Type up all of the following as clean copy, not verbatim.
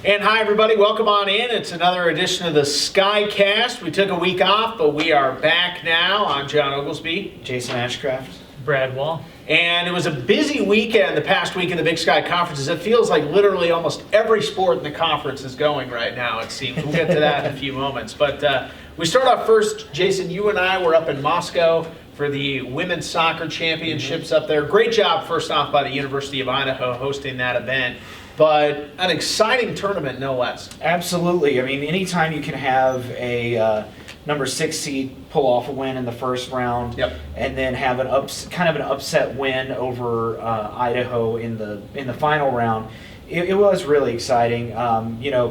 And hi, everybody. Welcome on in. It's another edition of the SkyCast. We took a week off, but we are back now. I'm John Oglesby. Jason Ashcraft. Brad Wall. And it was a busy weekend, the past week in the Big Sky Conferences. It feels like literally almost every sport in the conference is going right now, it seems. We'll get to that in a few moments. But we start off first, Jason, you and I were up in Moscow for the Women's Soccer Championships up there. Great job, first off, by the University of Idaho hosting that event. But an exciting tournament, no less. Absolutely. I mean, anytime you can have a number 6 seed pull off a win in the first round, and then have an upset win over Idaho in the final round, it was really exciting.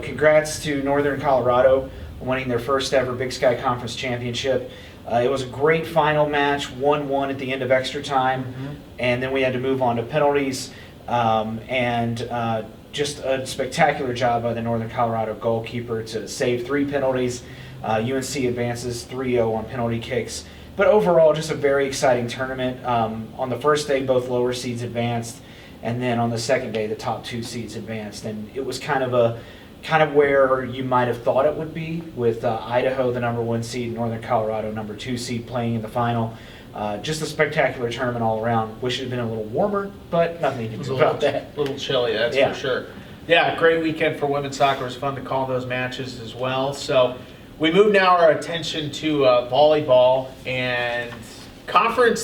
Congrats to Northern Colorado winning their first ever Big Sky Conference championship. It was a great final match, 1-1 at the end of extra time, and then we had to move on to penalties. Just a spectacular job by the Northern Colorado goalkeeper to save 3 penalties. UNC advances 3-0 on penalty kicks. But overall, just a very exciting tournament. On the first day, both lower seeds advanced, and then on the second day, the top 2 seeds advanced. And it was kind of where you might have thought it would be, with Idaho, the number 1 seed, Northern Colorado, number 2 seed, playing in the final. Just a spectacular tournament all around. Wish it had been a little warmer, but nothing you can do about that. A little chilly, that's for sure. Yeah, great weekend for women's soccer. It was fun to call those matches as well. So we move now our attention to volleyball and conference.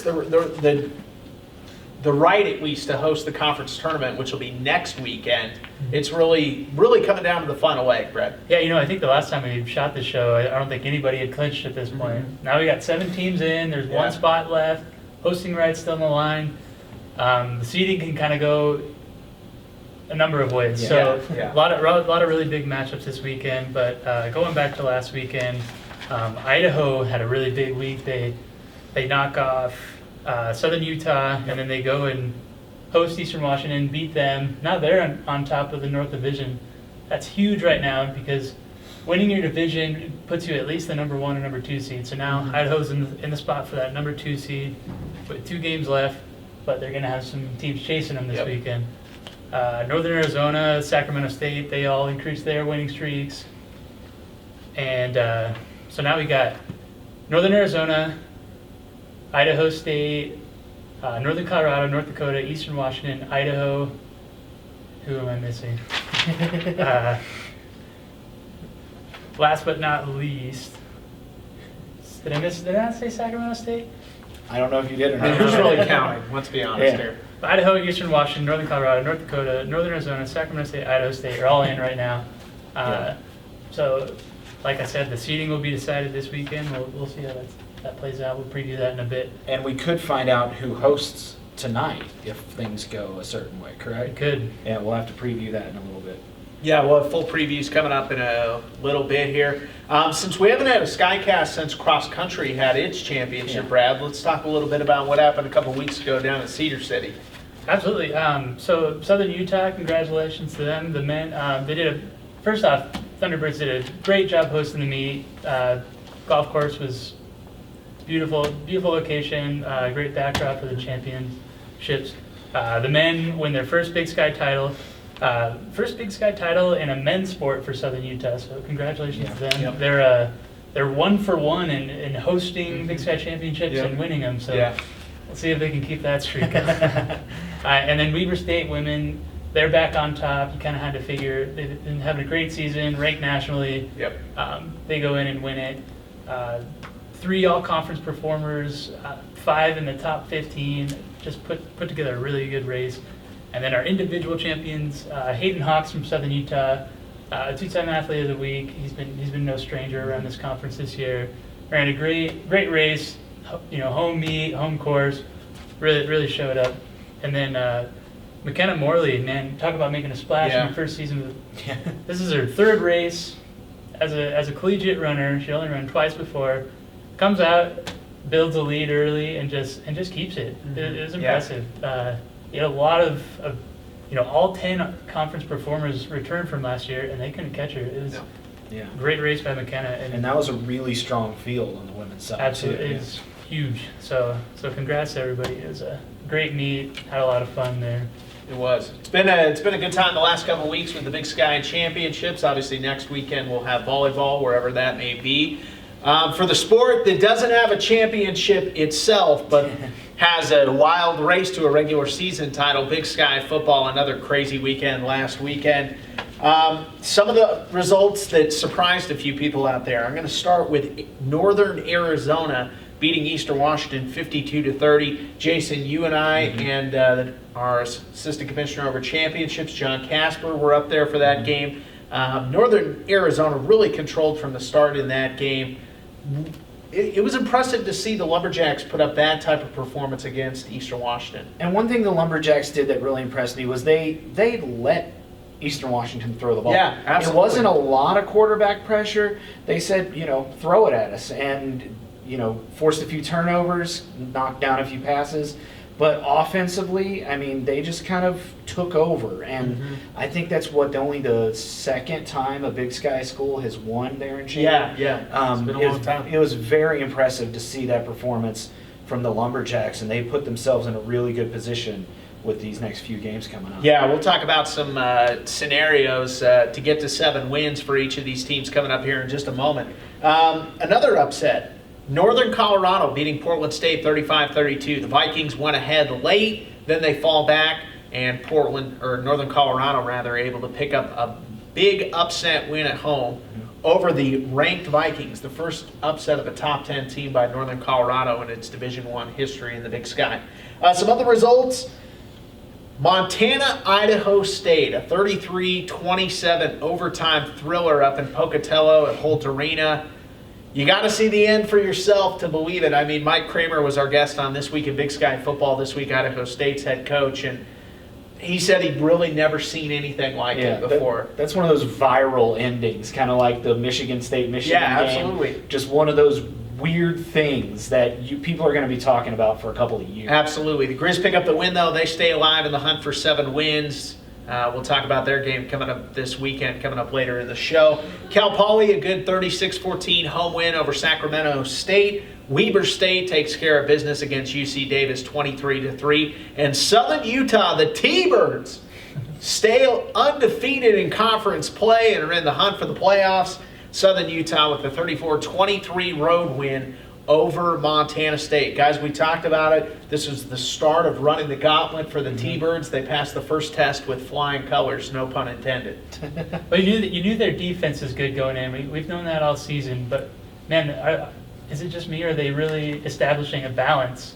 The right, at least, to host the conference tournament, which will be next weekend. It's really coming down to the final leg, Brett. Yeah, I think the last time we shot this show, I don't think anybody had clinched at this point. Now we got 7 teams in. There's 1 spot left. Hosting rights still on the line. The seeding can kind of go a number of ways. A lot of really big matchups this weekend. But going back to last weekend, Idaho had a really big week. They knock off Southern Utah, and then they go and host Eastern Washington, beat them. Now they're on top of the North Division. That's huge right now, because winning your division puts you at least the number 1 and number 2 seed. So now Idaho's in the spot for that number 2 seed with 2 games left, but they're going to have some teams chasing them this weekend. Northern Arizona, Sacramento State, they all increased their winning streaks. And so now we got Northern Arizona, Idaho State, Northern Colorado, North Dakota, Eastern Washington, Idaho. Who am I missing? Last but not least, did I not say Sacramento State? I don't know if you did or not. Who's really counting? Let's be honest here. Idaho, Eastern Washington, Northern Colorado, North Dakota, Northern Arizona, Sacramento State, Idaho State are all in right now. So, like I said, the seeding will be decided this weekend. We'll see how that plays out. We'll preview that in a bit. And we could find out who hosts tonight if things go a certain way, correct? We could. Yeah, we'll have to preview that in a little bit. Yeah, we'll have full previews coming up in a little bit here. Since we haven't had a SkyCast since cross country had its championship, Brad, let's talk a little bit about what happened a couple weeks ago down in Cedar City. Absolutely. So Southern Utah, congratulations to them. The men, first off, Thunderbirds did a great job hosting the meet. Golf course was beautiful location, great backdrop for the championships. The men win their first Big Sky title. First Big Sky title in a men's sport for Southern Utah, so congratulations to them. They're 1 for 1 in hosting Big Sky championships and winning them, so we'll see if they can keep that streak. And then Weber State women, they're back on top. You kind of had to figure they've been having a great season, ranked nationally. They go in and win it. 3 all-conference performers, 5 in the top 15, just put together a really good race. And then our individual champions, Hayden Hawks from Southern Utah, 2-time athlete of the week. He's been no stranger around this conference this year. Ran a great race, home meet, home course, really showed up. And then McKenna Morley, man, talk about making a splash in her first season. This is her 3rd race as a collegiate runner. She only run twice before. Comes out, builds a lead early, and just keeps it. It was impressive. You had a lot of all 10 conference performers returned from last year, and they couldn't catch her. It was a great race by McKenna. And that was a really strong field on the women's side. Absolutely, it's huge. So congrats to everybody. It was a great meet. Had a lot of fun there. It was. It's been a good time the last couple of weeks with the Big Sky Championships. Obviously, next weekend we'll have volleyball, wherever that may be. For the sport that doesn't have a championship itself, but has a wild race to a regular season title, Big Sky football, another crazy weekend last weekend. Some of the results that surprised a few people out there. I'm going to start with Northern Arizona beating Eastern Washington 52-30. Jason, you and I and our assistant commissioner over championships, John Casper, were up there for that game. Northern Arizona really controlled from the start in that game. It was impressive to see the Lumberjacks put up that type of performance against Eastern Washington. And one thing the Lumberjacks did that really impressed me was they let Eastern Washington throw the ball. Yeah, absolutely. It wasn't a lot of quarterback pressure. They said, throw it at us and, forced a few turnovers, knocked down a few passes. But offensively, they just kind of took over. And I think that's only the second time a Big Sky school has won there in Chandler. Yeah. It's been a long time. It was very impressive to see that performance from the Lumberjacks, and they put themselves in a really good position with these next few games coming up. Yeah, we'll talk about some scenarios to get to 7 wins for each of these teams coming up here in just a moment. Another upset. Northern Colorado beating Portland State 35-32. The Vikings went ahead late, then they fall back, and Northern Colorado able to pick up a big upset win at home over the ranked Vikings, the first upset of a top 10 team by Northern Colorado in its Division I history in the Big Sky. Some other results. Montana, Idaho State, a 33-27 overtime thriller up in Pocatello at Holt Arena. You got to see the end for yourself to believe it. Mike Kramer was our guest on This Week in Big Sky Football, This Week Idaho State's head coach, and he said he'd really never seen anything like it before. That's one of those viral endings, kind of like the Michigan State-Michigan game. Absolutely. Just one of those weird things that people are going to be talking about for a couple of years. Absolutely. The Grizz pick up the win, though. They stay alive in the hunt for 7 wins. We'll talk about their game coming up this weekend, coming up later in the show. Cal Poly, a good 36-14 home win over Sacramento State. Weber State takes care of business against UC Davis 23-3. And Southern Utah, the T-Birds, stay undefeated in conference play and are in the hunt for the playoffs. Southern Utah with the 34-23 road win over Montana State. Guys, we talked about it. This was the start of running the gauntlet for the T-Birds. They passed the first test with flying colors, no pun intended. But you knew their defense is good going in. We've known that all season. But, man, is it just me, or are they really establishing a balance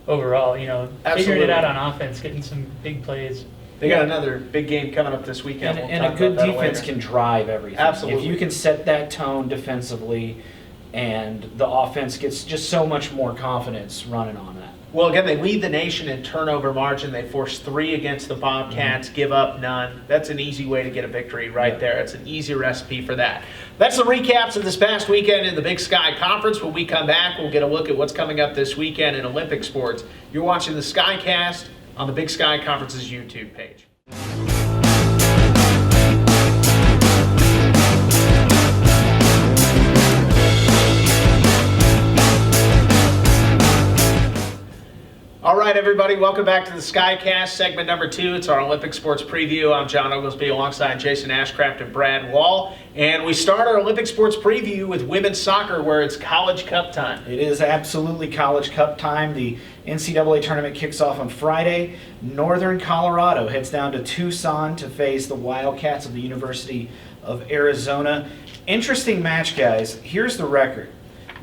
overall? Figuring it out on offense, getting some big plays. They got another big game coming up this weekend. And a good defense can drive everything. Absolutely. If you can set that tone defensively, and the offense gets just so much more confidence running on that. Well, again, they lead the nation in turnover margin. They force 3 against the Bobcats, give up none. That's an easy way to get a victory right there. It's an easy recipe for that. That's the recaps of this past weekend in the Big Sky Conference. When we come back, we'll get a look at what's coming up this weekend in Olympic sports. You're watching the SkyCast on the Big Sky Conference's YouTube page. All right, everybody, welcome back to the SkyCast, segment number 2. It's our Olympic sports preview. I'm John Oglesby alongside Jason Ashcraft and Brad Wall. And we start our Olympic sports preview with women's soccer, where it's College Cup time. It is absolutely College Cup time. The NCAA tournament kicks off on Friday. Northern Colorado heads down to Tucson to face the Wildcats of the University of Arizona. Interesting match, guys. Here's the record.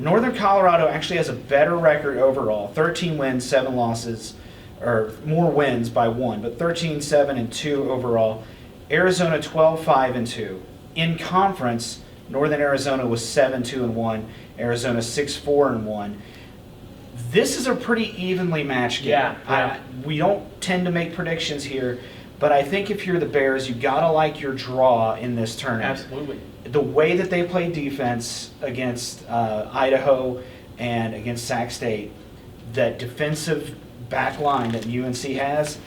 Northern Colorado actually has a better record overall, 13 wins, 7 losses, or more wins by 1, but 13-7-2 overall. Arizona 12-5-2. In conference, Northern Arizona was 7-2-1, Arizona 6-4-1. This is a pretty evenly matched game. Yeah. We don't tend to make predictions here, but I think if you're the Bears, you gotta like your draw in this tournament. Absolutely. The way that they play defense against Idaho and against Sac State, that defensive back line that UNC has,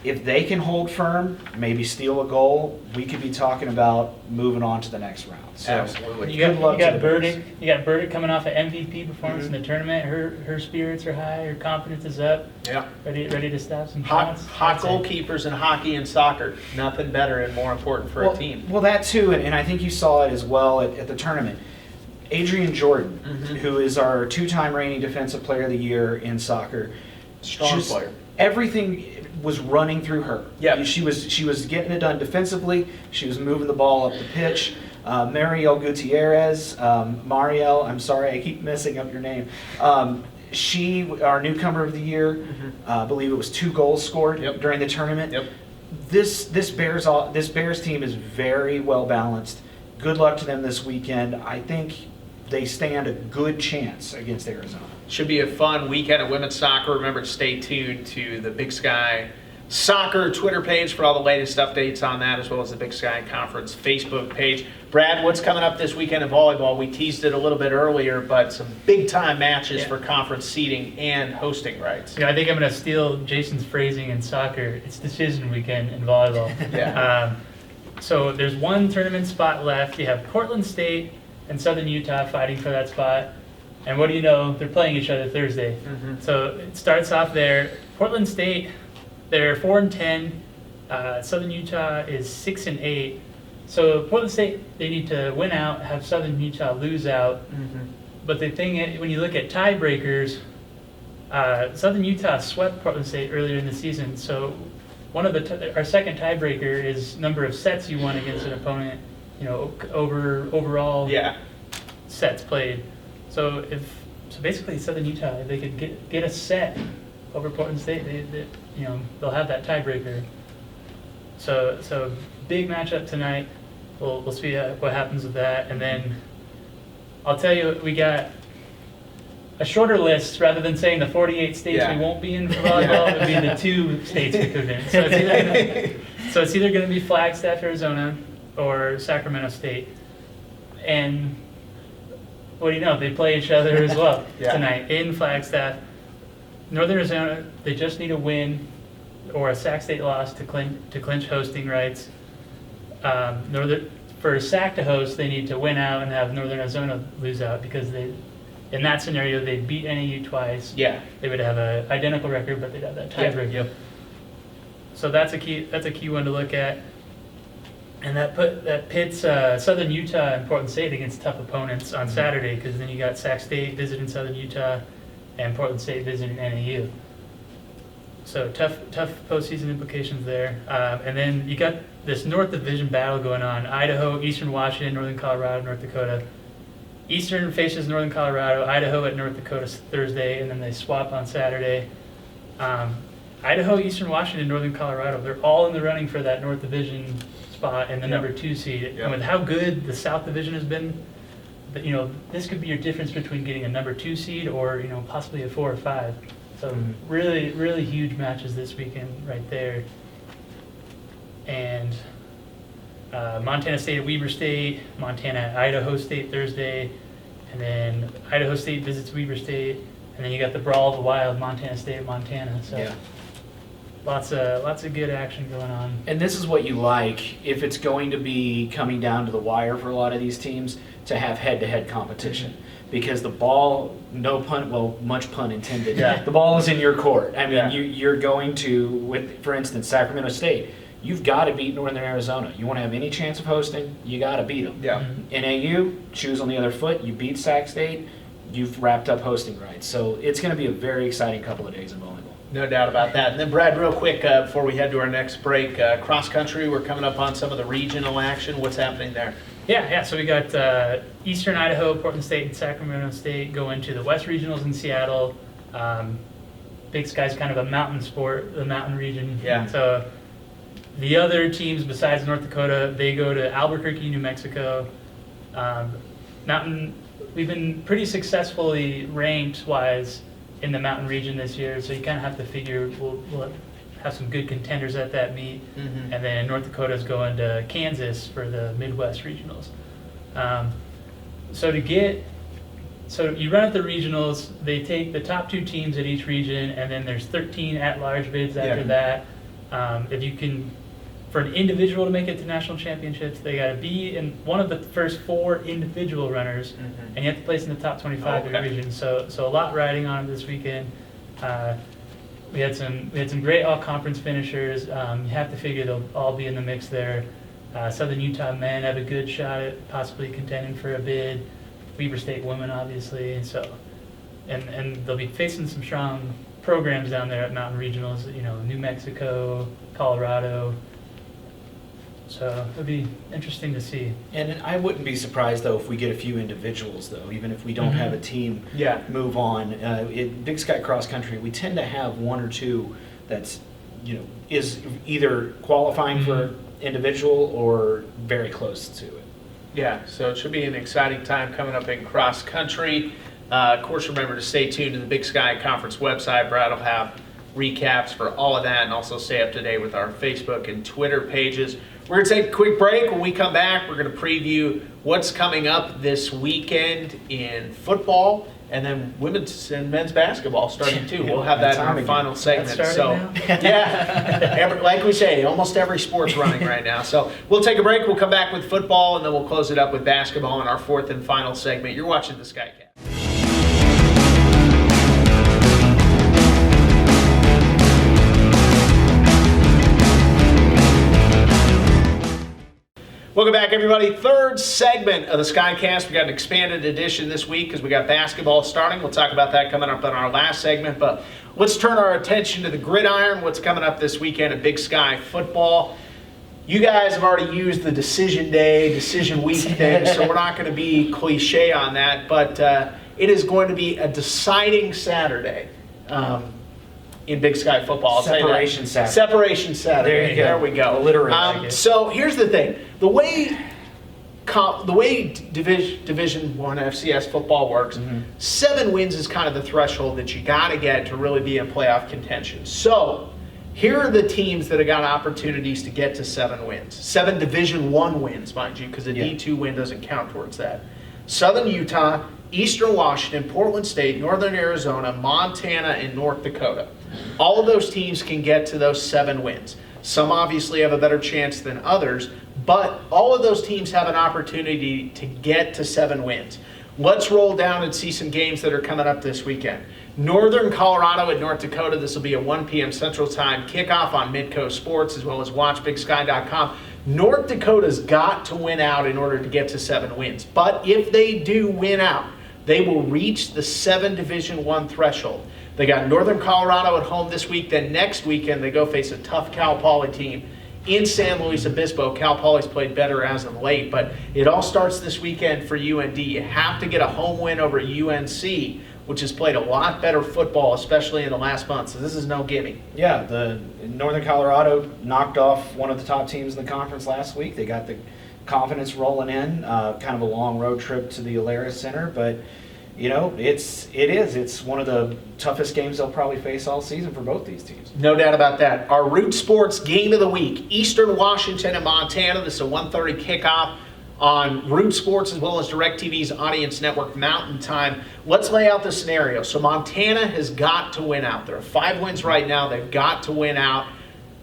If they can hold firm, maybe steal a goal, we could be talking about moving on to the next round. So Absolutely. You good luck to got the Burdick. Bears. You got Burdick coming off an MVP performance in the tournament. Her spirits are high. Her confidence is up. Yeah. Ready to stop some Hot shots. goalkeepers in hockey and soccer. Nothing better and more important for a team. Well, that too, and I think you saw it as well at the tournament. Adrian Jordan, who is our 2-time reigning Defensive Player of the Year in soccer. Strong player. Everything was running through her. Yeah. She was getting it done defensively. She was moving the ball up the pitch. Mariel Gutierrez, Mariel, I'm sorry, I keep messing up your name. She, our newcomer of the year, I believe it was 2 goals scored during the tournament. Yep. This Bears team is very well balanced. Good luck to them this weekend. I think they stand a good chance against Arizona. Should be a fun weekend of women's soccer. Remember to stay tuned to the Big Sky Soccer Twitter page for all the latest updates on that, as well as the Big Sky Conference Facebook page. Brad, what's coming up this weekend in volleyball? We teased it a little bit earlier, but some big-time matches for conference seeding and hosting rights. I think I'm going to steal Jason's phrasing in soccer. It's decision weekend in volleyball. So there's one tournament spot left. You have Portland State and Southern Utah fighting for that spot. And what do you know? They're playing each other Thursday. So it starts off there. Portland State, they're 4-10. Southern Utah is 6-8. So Portland State, they need to win out, have Southern Utah lose out. But the thing is, when you look at tiebreakers, Southern Utah swept Portland State earlier in the season. So one of our second tiebreaker is number of sets you won against an opponent. Overall sets played. So basically Southern Utah, if they could get a set over Portland State, they'll have that tiebreaker. So big matchup tonight. We'll see what happens with that, and then I'll tell you we got a shorter list rather than saying the 48 states we won't be in for volleyball. It would be the 2 states we could in. So it's either going to be Flagstaff, Arizona, or Sacramento State, and what do you know? They play each other as well tonight in Flagstaff. Northern Arizona, they just need a win or a Sac State loss to clinch hosting rights. For Sac to host, they need to win out and have Northern Arizona lose out, because in that scenario they beat NAU twice. They would have an identical record, but they'd have that tiebreaker. So that's a key one to look at. And that pits Southern Utah and Portland State against tough opponents on Saturday, because then you got Sac State visiting Southern Utah and Portland State visiting NAU. So tough postseason implications there. And then you got this North Division battle going on: Idaho, Eastern Washington, Northern Colorado, North Dakota. Eastern faces Northern Colorado, Idaho at North Dakota Thursday, and then they swap on Saturday. Idaho, Eastern Washington, Northern Colorado, they're all in the running for that North Division spot and the number 2 seed. And with how good the South Division has been, but this could be your difference between getting a number 2 seed or possibly a 4 or 5. So really, really huge matches this weekend right there. And Montana State at Weber State, Montana at Idaho State Thursday, and then Idaho State visits Weber State, and then you got the Brawl of the Wild, Montana State at Montana. So lots of good action going on. And this is what you like if it's going to be coming down to the wire for a lot of these teams, to have head-to-head competition. Because the ball, much pun intended, the ball is in your court. I mean, you're going to, for instance, Sacramento State, you've got to beat Northern Arizona. You want to have any chance of hosting, you got to beat them. NAU, shoes on the other foot, you beat Sac State, you've wrapped up hosting rights. So it's going to be a very exciting couple of days in volleyball. No doubt about that. And then, Brad, real quick, before we head to our next break, cross country, we're coming up on some of the regional action. What's happening there? So we got Eastern Idaho, Portland State, and Sacramento State go into the West Regionals in Seattle. Big Sky's kind of a mountain sport, the mountain region. So the other teams besides North Dakota, they go to Albuquerque, New Mexico. We've been pretty successfully ranked-wise in the mountain region this year, so you kind of have to figure we'll have some good contenders at that meet. And then North Dakota's going to Kansas for the Midwest Regionals. So you run at the regionals, they take the top 2 teams at each region, and then there's 13 at-large bids after that. If you can, for an individual to make it to national championships, they got to be in one of the first 4 individual runners, and you have to place in the top 25 of your region. So a lot riding on it this weekend. We had some great all-conference finishers. You have to figure they'll all be in the mix there. Southern Utah men have a good shot at possibly contending for a bid. Weber State women, obviously, and they'll be facing some strong programs down there at Mountain Regionals. New Mexico, Colorado. So it'll be interesting to see. And I wouldn't be surprised, though, if we get a few individuals, though, even if we don't have a team move on. In Big Sky Cross Country, we tend to have 1 or 2 that's, is either qualifying for individual or very close to it. Yeah, so it should be an exciting time coming up in cross country. Of course, remember to stay tuned to the Big Sky Conference website. Brad will have recaps for all of that, and also stay up to date with our Facebook and Twitter pages. We're going to take a quick break. When we come back, we're going to preview what's coming up this weekend in football, and then women's and men's basketball starting too. We'll have that in our final segment. So, like we say, almost every sport's running right now. So we'll take a break. We'll come back with football, and then we'll close it up with basketball in our 4th and final segment. You're watching the SkyCast. Welcome back, everybody. 3rd segment of the SkyCast. We got an expanded edition this week because we got basketball starting. We'll talk about that coming up in our last segment. But let's turn our attention to the gridiron. What's coming up this weekend at Big Sky football? You guys have already used the decision day, decision week thing, so we're not going to be cliche on that. But it is going to be a deciding Saturday. In Big Sky football. Separation Saturday. Separation Saturday. There you go. There we go. Alliterate. So here's the thing. The way Division 1 FCS football works, 7 wins is kind of the threshold that you got to get to really be in playoff contention. So here are the teams that have got opportunities to get to 7 wins. 7 Division 1 wins, mind you, because the D2 win doesn't count towards that. Southern Utah, Eastern Washington, Portland State, Northern Arizona, Montana, and North Dakota. All of those teams can get to those 7 wins. Some obviously have a better chance than others, but all of those teams have an opportunity to get to 7 wins. Let's roll down and see some games that are coming up this weekend. Northern Colorado at North Dakota. This will be a 1 p.m. Central Time kickoff on Midco Sports, as well as watchbigsky.com. North Dakota's got to win out in order to get to 7 wins. But if they do win out, they will reach the 7 Division I threshold. They got Northern Colorado at home this week. Then next weekend, they go face a tough Cal Poly team in San Luis Obispo. Cal Poly's played better as of late, but it all starts this weekend for UND. You have to get a home win over UNC, which has played a lot better football, especially in the last month. So this is no gimme. Yeah, the Northern Colorado knocked off one of the top teams in the conference last week. They got the confidence rolling in, kind of a long road trip to the Alerus Center, but it's one of the toughest games they'll probably face all season for both these teams. No doubt about that. Our Root Sports game of the week, Eastern Washington and Montana. This is a 1:30 kickoff on Root Sports as well as DirecTV's Audience Network Mountain Time. Let's lay out the scenario. So Montana has got to win out. There are 5 wins right now. They've got to win out.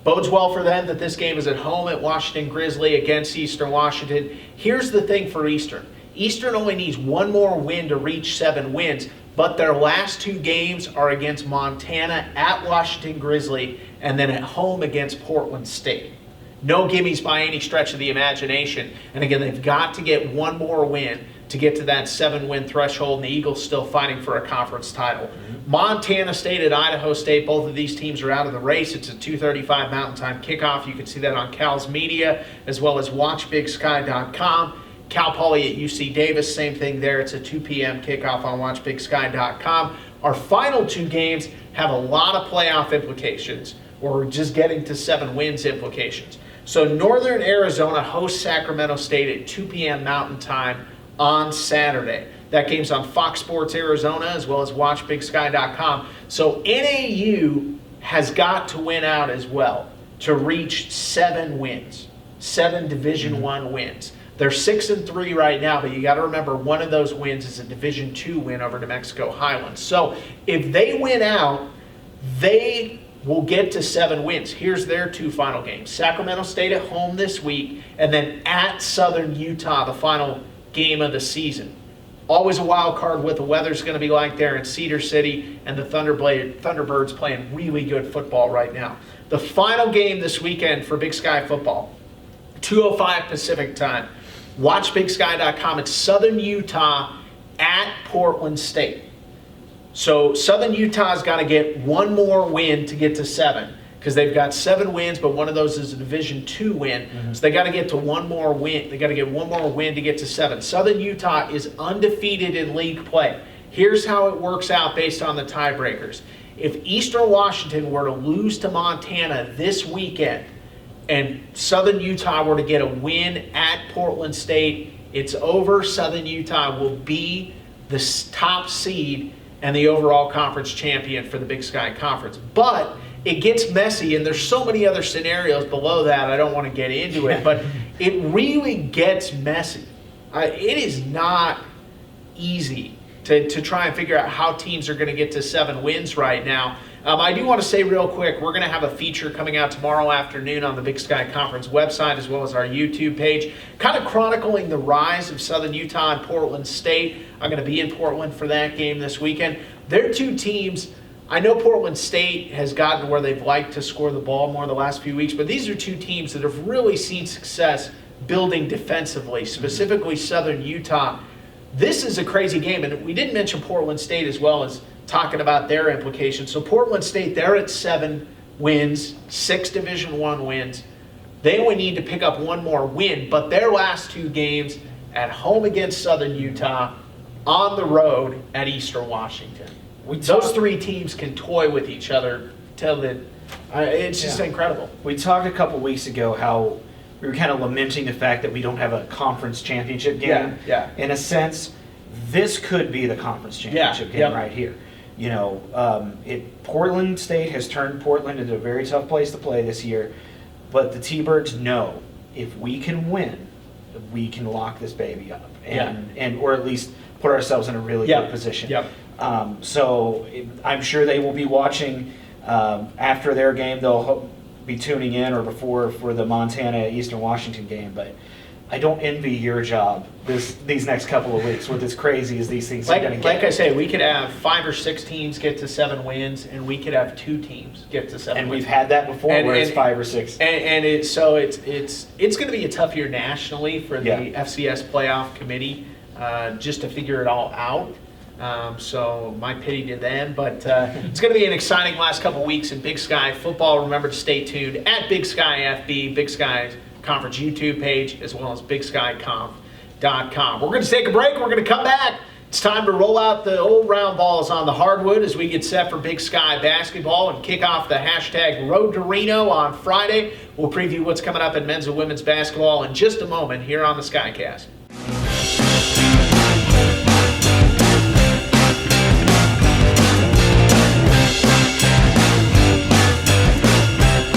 Bodes well for them that this game is at home at Washington Grizzly against Eastern Washington. Here's the thing for Eastern. Eastern only needs 1 more win to reach 7 wins, but their last 2 games are against Montana at Washington Grizzly and then at home against Portland State. No gimmies by any stretch of the imagination. And again, they've got to get 1 more win to get to that 7-win threshold, and the Eagles still fighting for a conference title. Montana State at Idaho State, both of these teams are out of the race. It's a 2:35 Mountain Time kickoff. You can see that on Cal's Media as well as watchbigsky.com. Cal Poly at UC Davis, same thing there. It's a 2 p.m. kickoff on watchbigsky.com. Our final 2 games have a lot of playoff implications, or just getting to 7 wins implications. So Northern Arizona hosts Sacramento State at 2 p.m. Mountain Time on Saturday. That game's on Fox Sports Arizona as well as watchbigsky.com. So NAU has got to win out as well to reach 7 wins, 7 Division I wins. They're 6-3 right now, but you got to remember one of those wins is a Division II win over New Mexico Highlands. So if they win out, they will get to 7 wins. Here's their 2 final games. Sacramento State at home this week, and then at Southern Utah, the final game of the season. Always a wild card what the weather's going to be like there in Cedar City, and the Thunderbirds playing really good football right now. The final game this weekend for Big Sky football, 2:05 Pacific time. Watch BigSky.com. It's Southern Utah at Portland State. So Southern Utah's got to get one more win to get to 7, because they've got 7 wins, but one of those is a Division II win. So they got to get to one more win. They got to get one more win to get to 7. Southern Utah is undefeated in league play. Here's how it works out based on the tiebreakers. If Eastern Washington were to lose to Montana this weekend, and Southern Utah were to get a win at Portland State, it's over. Southern Utah will be the top seed and the overall conference champion for the Big Sky Conference. But it gets messy, and there's so many other scenarios below that, I don't want to get into it, but it really gets messy. It is not easy to try and figure out how teams are going to get to 7 wins right now. I do want to say real quick, we're going to have a feature coming out tomorrow afternoon on the Big Sky Conference website, as well as our YouTube page, kind of chronicling the rise of Southern Utah and Portland State. I'm going to be in Portland for that game this weekend. They're 2 teams. I know Portland State has gotten where they've liked to score the ball more the last few weeks, but these are 2 teams that have really seen success building defensively, specifically Southern Utah. This is a crazy game, and we didn't mention Portland State as well as talking about their implications. So Portland State, they're at 7 wins, 6 Division I wins. They only need to pick up one more win, but their last 2 games at home against Southern Utah, on the road at Eastern Washington. Those 3 teams can toy with each other till it's just incredible. We talked a couple weeks ago how we were kind of lamenting the fact that we don't have a conference championship game. Yeah. In a sense, this could be the conference championship game right here. You know, Portland State has turned Portland into a very tough place to play this year, but the T-Birds know if we can win, we can lock this baby up, and or at least put ourselves in a really good position. So I'm sure they will be watching after their game. They'll be tuning in or before for the Montana Eastern Washington game, but I don't envy your job these next couple of weeks with as crazy as these things are going to get. Like I say, we could have 5 or 6 teams get to 7 wins, and we could have 2 teams get to 7 and wins. We've had that before where it's 5 or 6. And it's going to be a tough year nationally for the FCS playoff committee just to figure it all out. So my pity to them, but it's going to be an exciting last couple weeks in Big Sky football. Remember to stay tuned at Big Sky FB, Big Sky's Conference YouTube page, as well as BigSkyConf.com. We're going to take a break. We're going to come back. It's time to roll out the old round balls on the hardwood as we get set for Big Sky basketball and kick off the hashtag Road to Reno on Friday. We'll preview what's coming up in men's and women's basketball in just a moment here on the SkyCast.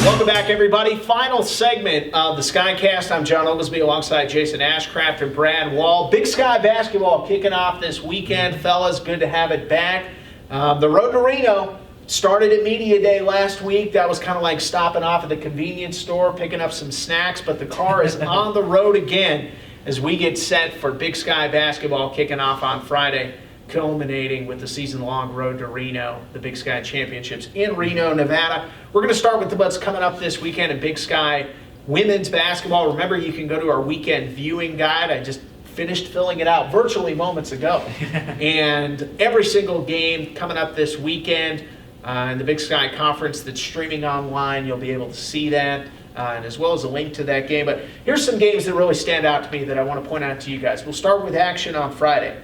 Welcome back, everybody. Final segment of the SkyCast. I'm John Oglesby alongside Jason Ashcraft and Brad Wall. Big Sky basketball kicking off this weekend, fellas. Good to have it back. The Road to Reno started at Media Day last week. That was kind of like stopping off at the convenience store, picking up some snacks, but the car is on the road again as we get set for Big Sky basketball kicking off on Friday, culminating with the season-long Road to Reno, the Big Sky Championships in Reno, Nevada. We're going to start with what's coming up this weekend in Big Sky women's basketball. Remember, you can go to our weekend viewing guide. I just finished filling it out virtually moments ago. And every single game coming up this weekend in the Big Sky Conference that's streaming online, you'll be able to see that, and as well as a link to that game. But here's some games that really stand out to me that I want to point out to you guys. We'll start with action on Friday.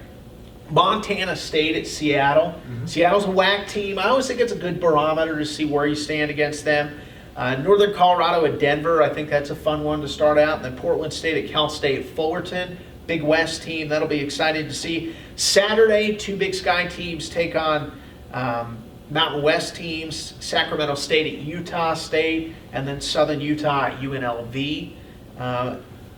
Montana State at Seattle. Seattle's a WAC team. I always think it's a good barometer to see where you stand against them. Northern Colorado at Denver. I think that's a fun one to start out. And then Portland State at Cal State Fullerton. Big West team. That'll be exciting to see. Saturday, 2 Big Sky teams take on Mountain West teams. Sacramento State at Utah State. And then Southern Utah at UNLV.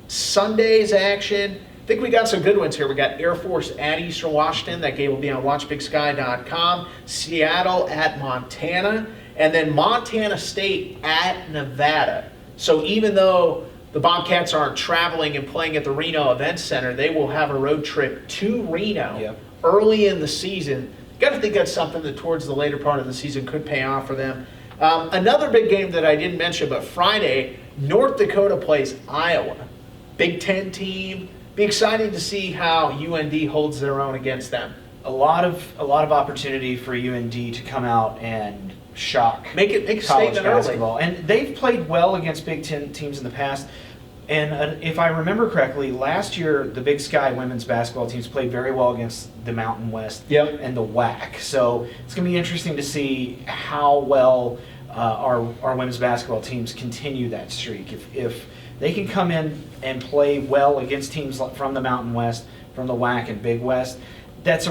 Sunday's action. I think we got some good ones here. We got Air Force at Eastern Washington. That game will be on watchbigsky.com. Seattle at Montana. and then Montana State at Nevada. So even though the Bobcats aren't traveling and playing at the Reno Event Center, they will have a road trip to Reno early in the season. Got to think that's something that towards the later part of the season could pay off for them. Another big game that I didn't mention, but Friday, North Dakota plays Iowa. Big Ten team. Be exciting to see how UND holds their own against them. A lot of opportunity for UND to come out and shock Make a college statement basketball. And they've played well against Big Ten teams in the past. And if I remember correctly, last year the Big Sky women's basketball teams played very well against the Mountain West and the WAC. So it's going to be interesting to see how well our women's basketball teams continue that streak. If they can come in and play well against teams from the Mountain West, from the WAC and Big West, that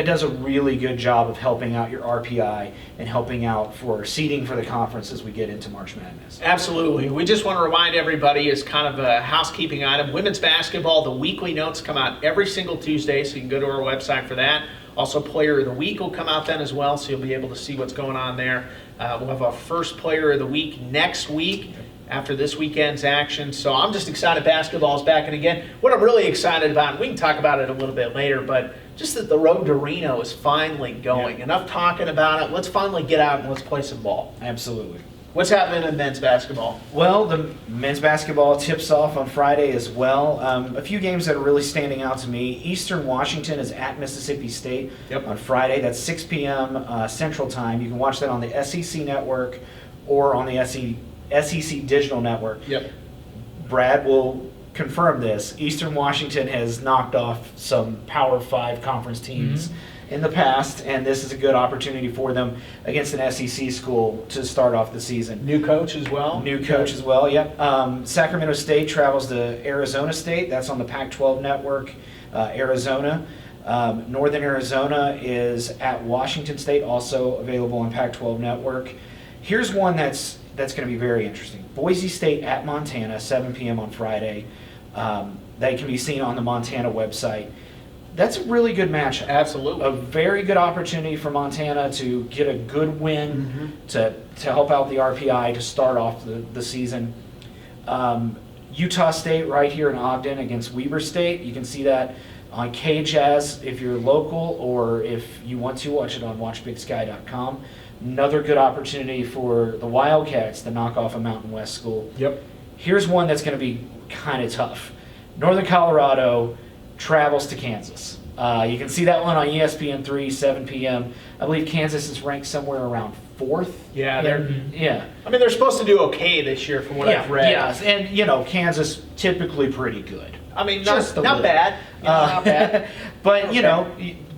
does a really good job of helping out your RPI and helping out for seeding for the conference as we get into March Madness. Absolutely. We just want to remind everybody, as kind of a housekeeping item, women's basketball, the weekly notes come out every single Tuesday, so you can go to our website for that. Also, Player of the Week will come out then as well, so you'll be able to see what's going on there. We'll have our first Player of the Week next week after this weekend's action. So I'm just excited basketball's back. And again, what I'm really excited about, and we can talk about it a little bit later, but just that the road to Reno is finally going. Enough talking about it. Let's finally get out and let's play some ball. Absolutely. What's happening in men's basketball? Well, the men's basketball tips off on Friday as well. A few games that are really standing out to me. Eastern Washington is at Mississippi State on Friday. That's 6 p.m. Central Time. You can watch that on the SEC Network or on the SEC Digital Network. Brad will confirm this. Eastern Washington has knocked off some Power 5 conference teams in the past, and this is a good opportunity for them against an SEC school to start off the season. New coach as well? New coach as well, Sacramento State travels to Arizona State. That's on the Pac-12 Network, Arizona. Northern Arizona is at Washington State, also available on Pac-12 Network. Here's one that's going to be very interesting. Boise State at Montana, 7 p.m. on Friday. They can be seen on the Montana website. That's a really good matchup. Absolutely. A very good opportunity for Montana to get a good win to help out the RPI to start off the season. Utah State right here in Ogden against Weber State. You can see that on KJazz if you're local, or if you want to watch it on watchbigsky.com. Another good opportunity for the Wildcats to knock off a Mountain West school. Here's one that's going to be kind of tough. Northern Colorado travels to Kansas. You can see that one on ESPN3, 7 p.m. I believe Kansas is ranked somewhere around 4th. I mean, they're supposed to do okay this year from what I've read. And Kansas typically pretty good. I mean, not bad. Not bad. But,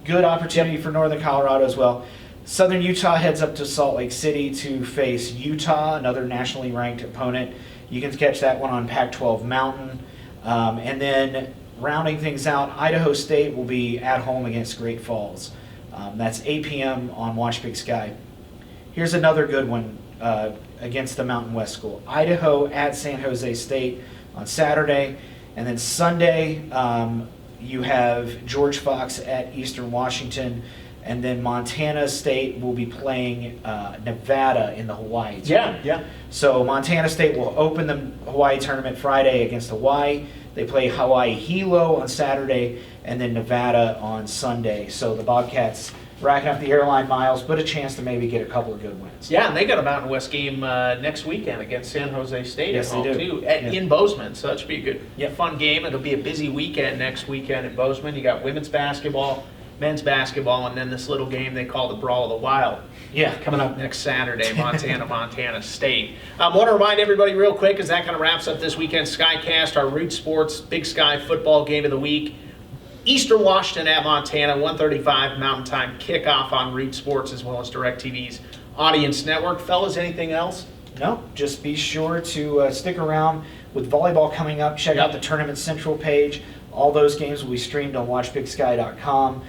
good opportunity for Northern Colorado as well. Southern Utah heads up to Salt Lake City to face Utah, another nationally ranked opponent. You can catch that one on Pac-12 Mountain. And then rounding things out, Idaho State will be at home against Great Falls. That's 8 p.m. on Watch Big Sky. Here's another good one against the Mountain West school. Idaho at San Jose State on Saturday. And then Sunday, you have George Fox at Eastern Washington. And then Montana State will be playing Nevada in the Hawaii tournament. So Montana State will open the Hawaii tournament Friday against Hawaii. They play Hawaii Hilo on Saturday, and then Nevada on Sunday. So the Bobcats racking up the airline miles, but a chance to maybe get a couple of good wins. And they got a Mountain West game next weekend against San Jose State at home too, in Bozeman. So that should be a good, fun game. It'll be a busy weekend next weekend in Bozeman. You got women's basketball, men's basketball, and then this little game they call the Brawl of the Wild. Coming up next Saturday, Montana State. I want to remind everybody real quick, as that kind of wraps up this weekend's SkyCast, our Root Sports Big Sky football game of the week. Eastern Washington at Montana, 1:35 Mountain Time kickoff on Root Sports as well as DirecTV's Audience Network. Fellas, anything else? No, just be sure to stick around with volleyball coming up. Check out the Tournament Central page. All those games will be streamed on watchbigsky.com.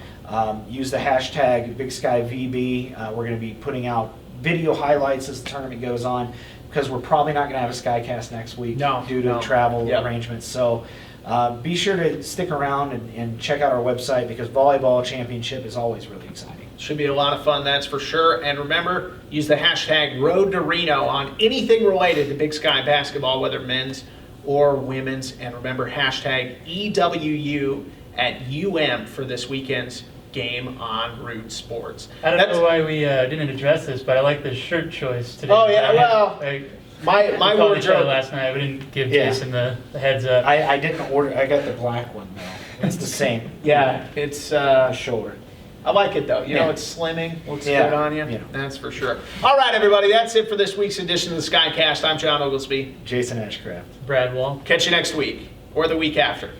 Use the hashtag BigSkyVB. We're going to be putting out video highlights as the tournament goes on, because we're probably not going to have a SkyCast next week due to travel arrangements. So be sure to stick around and check out our website, because volleyball championship is always really exciting. Should be a lot of fun, that's for sure. And remember, use the hashtag Road to Reno on anything related to Big Sky basketball, whether men's or women's. And remember, hashtag EWU at UM for this weekend's game on Root Sports. I don't know why we didn't address this, but I like the shirt choice today. Oh, yeah, well, my we called each other wardrobe. last night. We didn't give Yeah. Jason the heads up. I didn't order. I got the black one though. It's the same. Yeah, it's The shoulder. I like it though. You know, Yeah. it's slimming. Looks Yeah. good on you. Yeah. That's for sure. All right, everybody. That's it for this week's edition of the SkyCast. I'm John Oglesby. Jason Ashcraft. Brad Wall. Catch you next week or the week after.